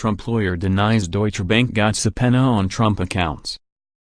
Trump lawyer denies Deutsche Bank got subpoena on Trump accounts.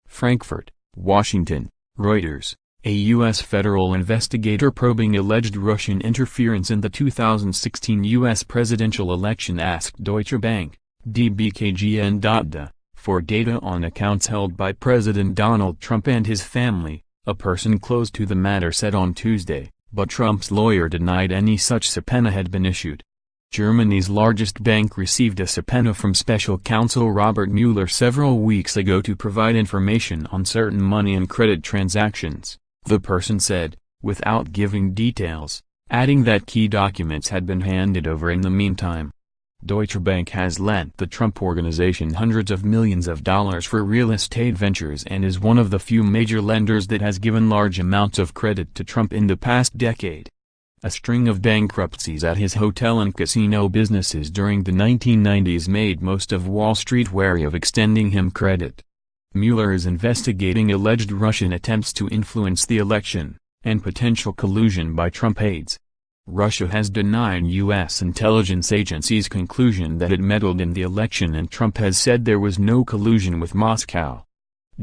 Frankfurt, Washington, Reuters. A U.S. federal investigator probing alleged Russian interference in the 2016 U.S. presidential election asked Deutsche Bank, DBKGN.DA, for data on accounts held by President Donald Trump and his family, a person close to the matter said on Tuesday, but Trump's lawyer denied any such subpoena had been issued. Germany's largest bank received a subpoena from Special Counsel Robert Mueller several weeks ago to provide information on certain money and credit transactions, the person said, without giving details, adding that key documents had been handed over in the meantime. Deutsche Bank has lent the Trump Organization hundreds of millions of dollars for real estate ventures and is one of the few major lenders that has given large amounts of credit to Trump in the past decade. A string of bankruptcies at his hotel and casino businesses during the 1990s made most of Wall Street wary of extending him credit. Mueller is investigating alleged Russian attempts to influence the election, and potential collusion by Trump aides. Russia has denied U.S. intelligence agencies' conclusion that it meddled in the election, and Trump has said there was no collusion with Moscow.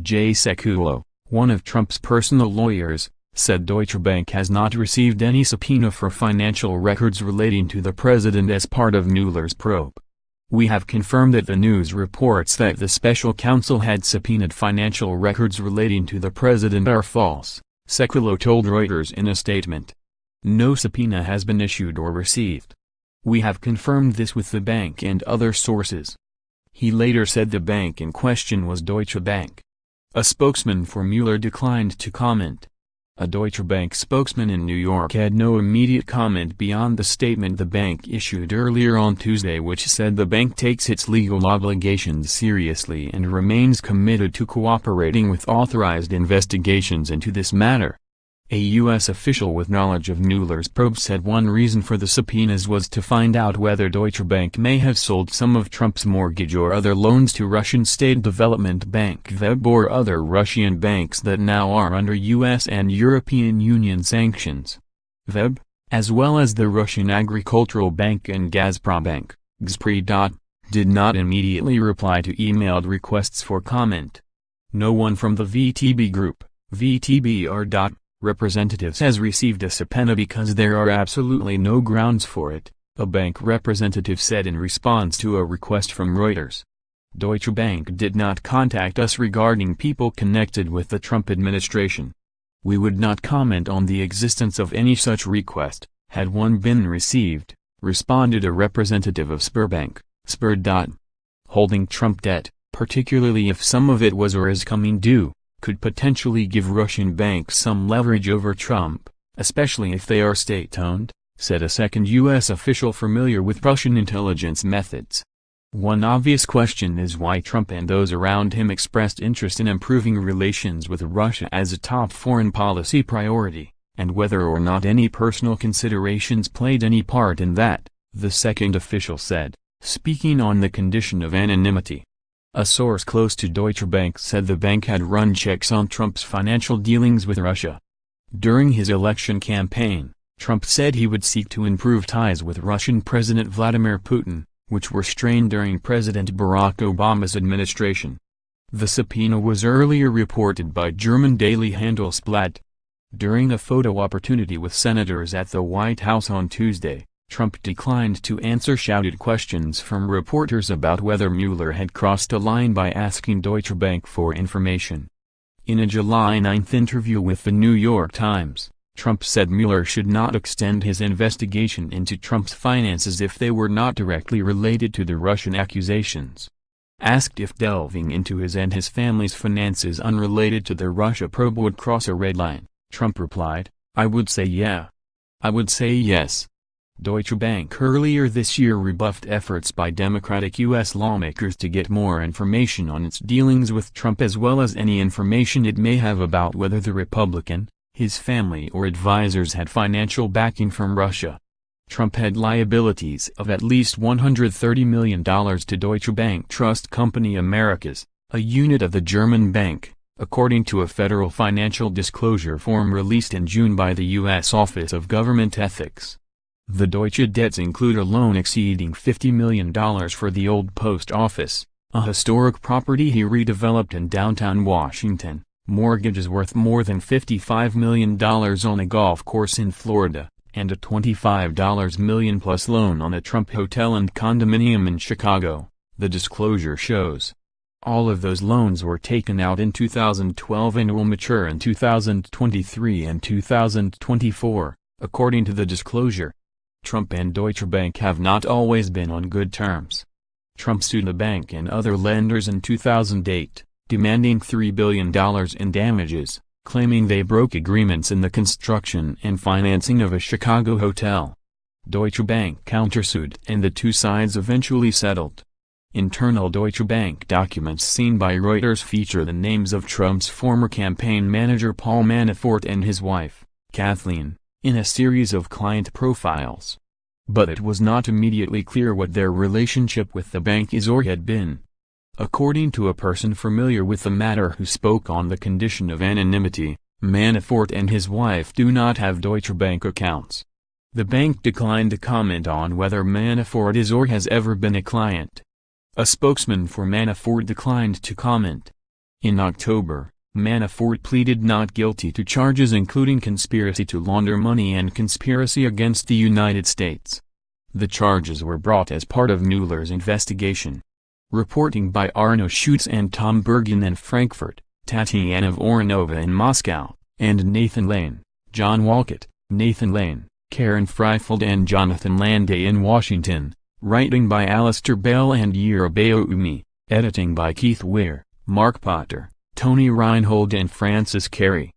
Jay Sekulow, one of Trump's personal lawyers, said Deutsche Bank has not received any subpoena for financial records relating to the president as part of Mueller's probe. We have confirmed that the news reports that the special counsel had subpoenaed financial records relating to the president are false, Sekulow told Reuters in a statement. No subpoena has been issued or received. We have confirmed this with the bank and other sources. He later said the bank in question was Deutsche Bank. A spokesman for Mueller declined to comment. A Deutsche Bank spokesman in New York had no immediate comment beyond the statement the bank issued earlier on Tuesday, which said the bank takes its legal obligations seriously and remains committed to cooperating with authorized investigations into this matter. A U.S. official with knowledge of Mueller's probe said one reason for the subpoenas was to find out whether Deutsche Bank may have sold some of Trump's mortgage or other loans to Russian State Development Bank VEB or other Russian banks that now are under U.S. and European Union sanctions. VEB, as well as the Russian Agricultural Bank and Gazprom Bank, Gazprom, did not immediately reply to emailed requests for comment. No one from the VTB Group, VTBR. Representatives has received a subpoena because there are absolutely no grounds for it, a bank representative said in response to a request from Reuters. Deutsche Bank did not contact us regarding people connected with the Trump administration. We would not comment on the existence of any such request, had one been received, responded a representative of Sberbank, Sber. Holding Trump debt, particularly if some of it was or is coming due, could potentially give Russian banks some leverage over Trump, especially if they are state-owned, said a second U.S. official familiar with Russian intelligence methods. One obvious question is why Trump and those around him expressed interest in improving relations with Russia as a top foreign policy priority, and whether or not any personal considerations played any part in that, the second official said, speaking on the condition of anonymity. A source close to Deutsche Bank said the bank had run checks on Trump's financial dealings with Russia. During his election campaign, Trump said he would seek to improve ties with Russian President Vladimir Putin, which were strained during President Barack Obama's administration. The subpoena was earlier reported by German daily Handelsblatt. During a photo opportunity with senators at the White House on Tuesday, Trump declined to answer shouted questions from reporters about whether Mueller had crossed a line by asking Deutsche Bank for information. In a July 9 interview with the New York Times, Trump said Mueller should not extend his investigation into Trump's finances if they were not directly related to the Russian accusations. Asked if delving into his and his family's finances unrelated to the Russia probe would cross a red line, Trump replied, "I would say yeah. I would say yes." Deutsche Bank earlier this year rebuffed efforts by Democratic U.S. lawmakers to get more information on its dealings with Trump as well as any information it may have about whether the Republican, his family or advisors had financial backing from Russia. Trump had liabilities of at least $130 million to Deutsche Bank Trust Company Americas, a unit of the German bank, according to a federal financial disclosure form released in June by the U.S. Office of Government Ethics. The Deutsche debts include a loan exceeding $50 million for the old post office, a historic property he redeveloped in downtown Washington, mortgages worth more than $55 million on a golf course in Florida, and a $25 million-plus loan on a Trump hotel and condominium in Chicago, the disclosure shows. All of those loans were taken out in 2012 and will mature in 2023 and 2024, according to the disclosure. Trump and Deutsche Bank have not always been on good terms. Trump sued the bank and other lenders in 2008, demanding $3 billion in damages, claiming they broke agreements in the construction and financing of a Chicago hotel. Deutsche Bank countersued and the two sides eventually settled. Internal Deutsche Bank documents seen by Reuters feature the names of Trump's former campaign manager Paul Manafort and his wife, Kathleen, in a series of client profiles. But it was not immediately clear what their relationship with the bank is or had been. According to a person familiar with the matter who spoke on the condition of anonymity, Manafort and his wife do not have Deutsche Bank accounts. The bank declined to comment on whether Manafort is or has ever been a client. A spokesman for Manafort declined to comment. In October, Manafort pleaded not guilty to charges including conspiracy to launder money and conspiracy against the United States. The charges were brought as part of Mueller's investigation. Reporting by Arno Schutz and Tom Bergen in Frankfurt, Tatiana Voronova in Moscow, and Nathan Lane, John Walcott, Nathan Lane, Karen Freifeld and Jonathan Landay in Washington. Writing by Alistair Bell and Yira Bayoumi, editing by Keith Weir, Mark Potter, Tony Reinhold and Francis Carey.